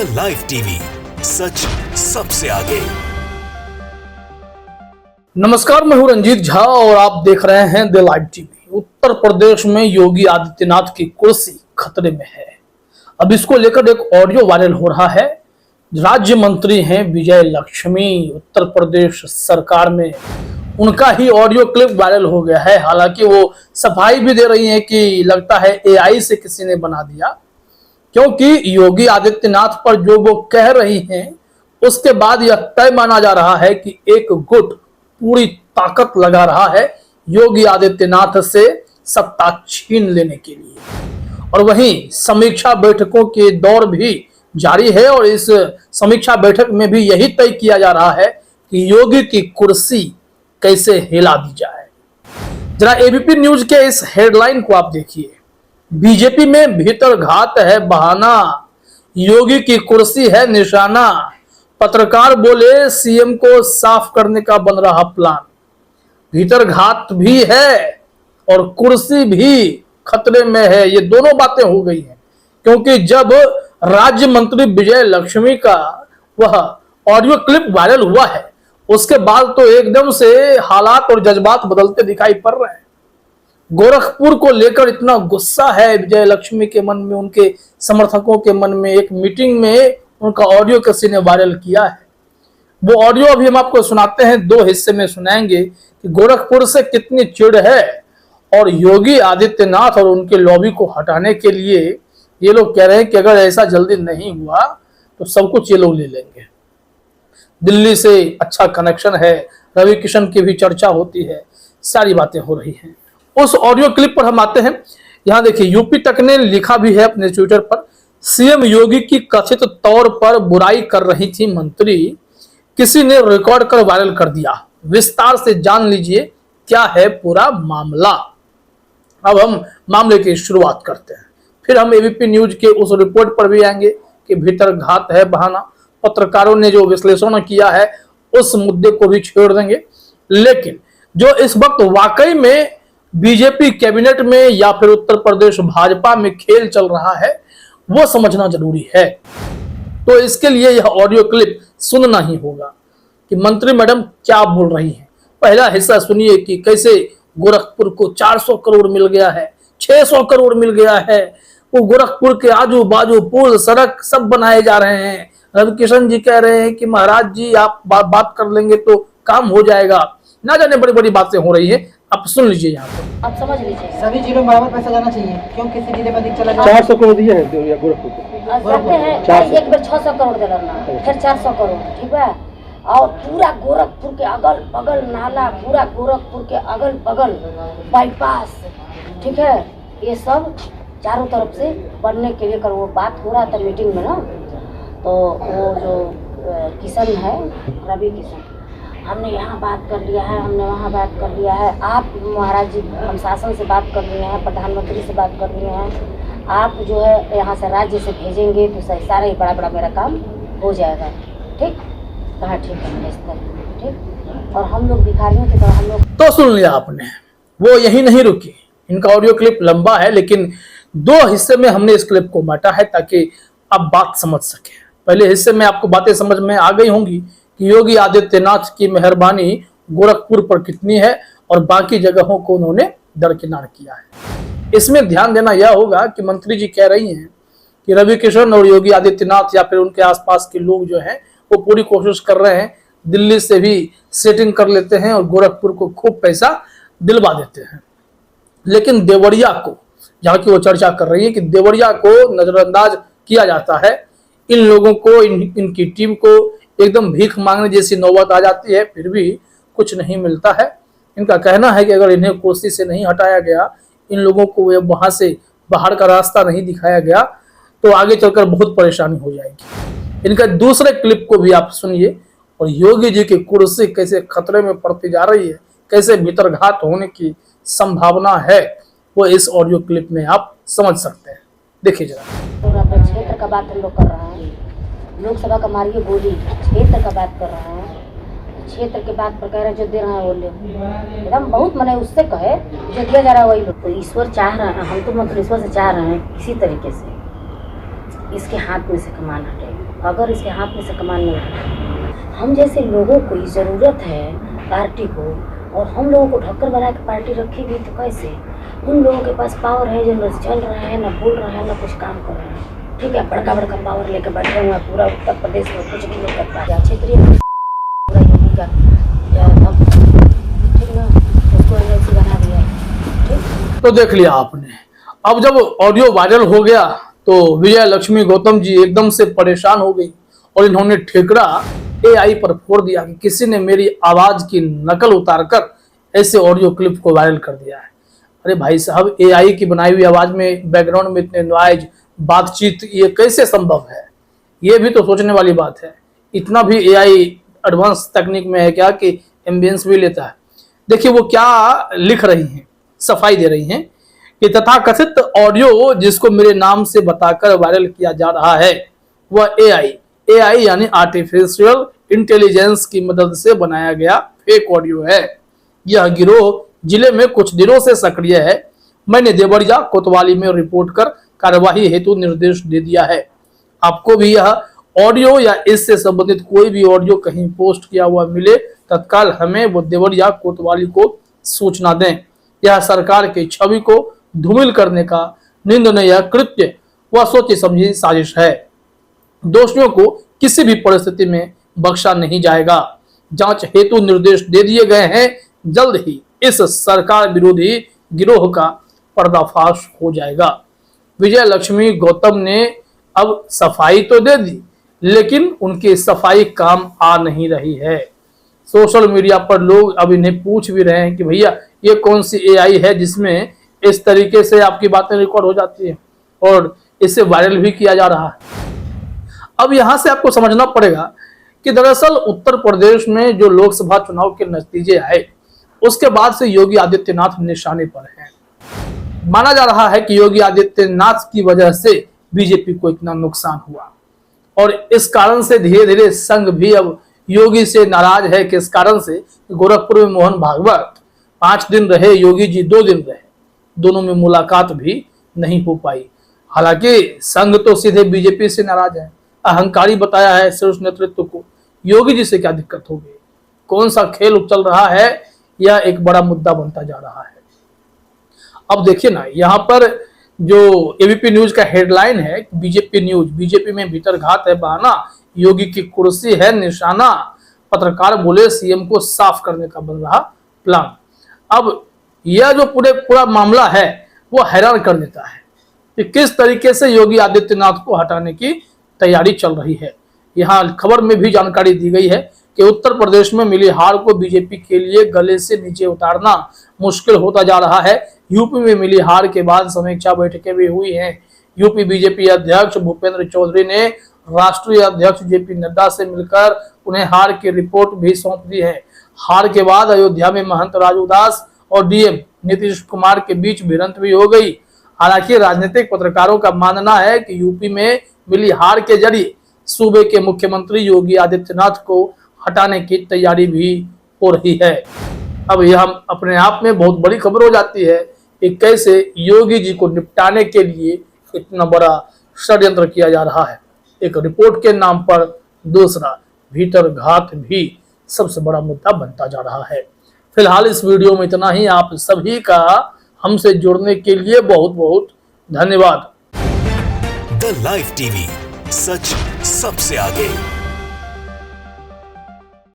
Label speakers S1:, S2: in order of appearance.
S1: The live TV, सच सबसे आगे।
S2: नमस्कार, मैं हूं रंजीत झा और आप देख रहे हैं the live TV. Uttar Pradesh में योगी आदित्यनाथ की कुर्सी खतरे में है। अब इसको लेकर एक ऑडियो वायरल हो रहा है। राज्य मंत्री हैं विजय लक्ष्मी, उत्तर प्रदेश सरकार में उनका ही ऑडियो क्लिप वायरल हो गया है। हालांकि वो सफाई भी दे रही हैं कि लगता है एआई से किसी ने बना दिया, क्योंकि योगी आदित्यनाथ पर जो वो कह रही हैं उसके बाद यह तय माना जा रहा है कि एक गुट पूरी ताकत लगा रहा है योगी आदित्यनाथ से सत्ता छीन लेने के लिए। और वहीं समीक्षा बैठकों के दौर भी जारी है और इस समीक्षा बैठक में भी यही तय किया जा रहा है कि योगी की कुर्सी कैसे हिला दी जाए। जरा एबीपी न्यूज के इस हेडलाइन को आप देखिए। बीजेपी में भीतर घात है बहाना, योगी की कुर्सी है निशाना। पत्रकार बोले सीएम को साफ करने का बन रहा प्लान। भीतर घात भी है और कुर्सी भी खतरे में है। ये दोनों बातें हो गई हैं, क्योंकि जब राज्य मंत्री विजय लक्ष्मी का वह ऑडियो क्लिप वायरल हुआ है उसके बाद तो एकदम से हालात और जज्बात बदलते दिखाई पड़ रहे हैं। गोरखपुर को लेकर इतना गुस्सा है विजय लक्ष्मी के मन में, उनके समर्थकों के मन में। एक मीटिंग में उनका ऑडियो किसी ने वायरल किया है। वो ऑडियो अभी हम आपको सुनाते हैं, दो हिस्से में सुनाएंगे कि गोरखपुर से कितनी चिढ़ है और योगी आदित्यनाथ और उनके लॉबी को हटाने के लिए ये लोग कह रहे हैं कि अगर ऐसा जल्दी नहीं हुआ तो सब कुछ ये लोग ले लेंगे। दिल्ली से अच्छा कनेक्शन है, रवि किशन की भी चर्चा होती है, सारी बातें हो रही हैं। उस ऑडियो क्लिप पर हम आते हैं। यहां देखिए, यूपी तक ने लिखा भी है अपने ट्विटर पर, सीएम योगी की कथित तौर पर बुराई कर रही थी मंत्री, किसी ने रिकॉर्ड कर वायरल कर दिया। विस्तार से जान लीजिए क्या है पूरा मामला। अब हम मामले की शुरुआत करते हैं, फिर हम एबीपी न्यूज के उस रिपोर्ट पर भी आएंगे कि भीतर घात है बहाना। पत्रकारों ने जो विश्लेषण किया है उस मुद्दे को भी छेड़ देंगे। लेकिन जो इस वक्त वाकई में बीजेपी कैबिनेट में या फिर उत्तर प्रदेश भाजपा में खेल चल रहा है वो समझना जरूरी है। तो इसके लिए यह ऑडियो क्लिप सुनना ही होगा कि मंत्री मैडम क्या बोल रही हैं। पहला हिस्सा सुनिए कि कैसे गोरखपुर को 400 करोड़ मिल गया है, 600 करोड़ मिल गया है। वो गोरखपुर के आजू बाजू पुल सड़क सब बनाए जा रहे हैं। रवि किशन जी कह रहे हैं कि महाराज जी आप बात कर लेंगे तो काम हो जाएगा। ना जाने बड़ी बड़ी बातें हो रही है, आप सुन लीजिए। यहाँ पर
S3: आप समझ लीजिए,
S4: सभी जिलों में बराबर पैसा जाना चाहिए, क्यों किसी जिले में अधिक चला जाए।
S5: 400 करोड़ दिए हैं गोरखपुर को,
S3: सकते हैं एक बार 600 करोड़ दे देना, फिर 400 करोड़, ठीक है। और पूरा गोरखपुर के अगल बगल नाला, पूरा गोरखपुर के अगल बगल बाईपास, ठीक है, ये सब चारों तरफ से बनने के लिए कर वो बात हो रहा था मीटिंग में ना। तो वो जो किशन है, रवि किशन, हमने यहाँ बात कर लिया है, हमने वहाँ बात कर लिया है। आप महाराज जी हम शासन से बात कर लिए हैं, प्रधानमंत्री से बात कर लिए हैं। आप जो है यहाँ से राज्य से भेजेंगे तो सारा ही बड़ा बड़ा मेरा काम हो जाएगा, ठीक। कहा ठीक है, इस तरह ठीक। और हम लोग भिखारियों की तरह हम लोग।
S2: तो सुन लिया आपने। वो यही नहीं रुकी, इनका ऑडियो क्लिप लंबा है लेकिन दो हिस्से में हमने इस क्लिप को बांटा है ताकि आप बात समझ सके। पहले हिस्से में आपको बातें समझ में आ गई होंगी कि योगी आदित्यनाथ की मेहरबानी गोरखपुर पर कितनी है और बाकी जगहों को उन्होंने दरकिनार किया है। इसमें ध्यान देना यह होगा कि मंत्री जी कह रही हैं कि रवि किशन और योगी आदित्यनाथ या फिर उनके आसपास के लोग जो हैं वो पूरी कोशिश कर रहे हैं, दिल्ली से भी सेटिंग कर लेते हैं और गोरखपुर को खूब पैसा दिलवा देते हैं। लेकिन देवरिया को, जहाँ की वो चर्चा कर रही है कि देवरिया को नजरअंदाज किया जाता है। इन लोगों को, इनकी टीम को एकदम भीख मांगने जैसी नौबत आ जाती है, फिर भी कुछ नहीं मिलता है। इनका कहना है कि अगर इन्हें कुर्सी से नहीं हटाया गया, इन लोगों को वहां से बाहर का रास्ता नहीं दिखाया गया तो आगे चलकर बहुत परेशानी हो जाएगी। इनका दूसरे क्लिप को भी आप सुनिए और योगी जी की कुर्सी कैसे खतरे में पड़ती जा रही है, कैसे भीतरघात होने की संभावना है, वो इस ऑडियो क्लिप में आप समझ सकते हैं। देखिए जरा।
S3: क्षेत्र का बात हम लोग कर रहे हैं, लोकसभा का मारिए गोली, क्षेत्र का बात कर रहे हैं। क्षेत्र के बात पर कह रहे हैं जो दे रहे हैं वो ले, एकदम बहुत मने उससे कहे जो दिया जा रहा है वही लोग। तो ईश्वर चाह रहे हैं, हम तो मतलब ईश्वर से चाह रहे हैं किसी तरीके से इसके हाथ में से कमान हटे। अगर इसके हाथ में से कमान नहीं है, हम जैसे लोगों को ज़रूरत है पार्टी को, और हम लोगों को ढक्कर बना के पार्टी रखेगी तो कैसे? उन लोगों के पास पावर है जो न चल रहा है, न बोल रहा है, न कुछ काम कर रहा है। ठीक है, बड़का बड़का पावर लेके बैठे हुए हैं, पूरा उत्तर प्रदेश में कुछ भी नहीं कर पा रहा। क्षेत्रीय पूरा योगी का या अब ठीक ना, उसको एमएलसी बना दिया है। ठीक,
S2: तो देख लिया आपने। अब जब ऑडियो वायरल हो गया तो विजय लक्ष्मी गौतम जी एकदम से परेशान हो गई और इन्होंने ठेकड़ा एआई पर फोड़ दिया कि किसी ने मेरी आवाज की नकल उतारकर ऐसे ऑडियो क्लिप को वायरल कर दिया है। अरे भाई साहब, एआई की बनाई हुई आवाज में बैकग्राउंड में इतने नॉइज, बातचीत, ये कैसे संभव है? ये भी तो सोचने वाली बात है। इतना भी एआई एडवांस तकनीक में है क्या कि एम्बियंस भी लेता है? देखिए वो क्या लिख रही हैं, सफाई दे रही हैं कि तथाकथित ऑडियो जिसको मेरे नाम से बताकर वायरल किया जा रहा है वह एआई यानी आर्टिफिशियल इंटेलिजेंस की मदद से बनाया गया फेक ऑडियो है। यह गिरोह जिले में कुछ दिनों से सक्रिय है। मैंने देवरिया कोतवाली में रिपोर्ट कर कार्यवाही हेतु निर्देश दे दिया है। आपको भी यह ऑडियो या इससे संबंधित कोई भी ऑडियो कहीं पोस्ट किया हुआ मिले, तत्काल हमें वो देवरिया कोतवाली को सूचना दें। यह सरकार की छवि को धूमिल करने का निंदनीय कृत्य व सोची समझी साजिश है। दोषियों को किसी भी परिस्थिति में बख्शा नहीं जाएगा। जांच हेतु निर्देश दे दिए गए हैं। जल्द ही इस सरकार विरोधी गिरोह का पर्दाफाश हो जाएगा। विजय लक्ष्मी गौतम ने अब सफाई तो दे दी, लेकिन उनकी सफाई काम आ नहीं रही है। सोशल मीडिया पर लोग अब इन्हें पूछ भी रहे हैं कि भैया ये कौन सी एआई है जिसमें इस तरीके से आपकी बातें रिकॉर्ड हो जाती है और इसे वायरल भी किया जा रहा है। अब यहां से आपको समझना पड़ेगा कि दरअसल उत्तर प्रदेश में जो लोकसभा चुनाव के नतीजे आए उसके बाद से योगी आदित्यनाथ निशाने पर हैं। माना जा रहा है कि योगी आदित्यनाथ की वजह से बीजेपी को इतना नुकसान हुआ और इस कारण से धीरे धीरे संघ भी अब योगी से नाराज है। किस कारण से? गोरखपुर में मोहन भागवत 5 दिन रहे, योगी जी 2 दिन रहे, दोनों में मुलाकात भी नहीं हो पाई। हालांकि संघ तो सीधे बीजेपी से नाराज है, अहंकारी बताया है शीर्ष नेतृत्व को। योगी जी से क्या दिक्कत हो गई? कौन सा खेल उछल रहा है? यह एक बड़ा मुद्दा बनता जा रहा है। अब देखिए ना, यहाँ पर जो एबीपी न्यूज का हेडलाइन है, बीजेपी न्यूज, बीजेपी में भीतर घात है बहाना, योगी की कुर्सी है निशाना, पत्रकार बोले सीएम को साफ करने का बन रहा प्लान। अब यह जो पूरा मामला है वो हैरान कर देता है कि किस तरीके से योगी आदित्यनाथ को हटाने की तैयारी चल रही है। यहाँ खबर में भी जानकारी दी गई है कि उत्तर प्रदेश में मिली हार को बीजेपी के लिए गले से नीचे उतारना मुश्किल होता जा रहा है। यूपी में मिली हार के बाद समीक्षा बैठकें भी हुई हैं। यूपी बीजेपी अध्यक्ष भूपेंद्र चौधरी ने राष्ट्रीय अध्यक्ष जेपी नड्डा से मिलकर उन्हें हार की रिपोर्ट भी सौंप दी है। हार के बाद अयोध्या में महंत राजू दास और डीएम नीतीश कुमार के बीच भिड़ंत भी हो गई। हालांकि राजनीतिक पत्रकारों का मानना है कि यूपी में मिली हार के जरिए सूबे के मुख्यमंत्री योगी आदित्यनाथ को हटाने की तैयारी भी हो रही है। अब यह अपने आप में बहुत बड़ी खबर हो जाती है कि कैसे योगी जी को निपटाने के लिए इतना बड़ा षड्यंत्र किया जा रहा है। एक रिपोर्ट के नाम पर दूसरा भीतर घात भी सबसे बड़ा मुद्दा बनता जा रहा है। फिलहाल इस वीडियो में इतना ही। आप सभी का हमसे जुड़ने के लिए बहुत बहुत धन्यवाद।
S1: द लाइव टीवी, सच सबसे आगे।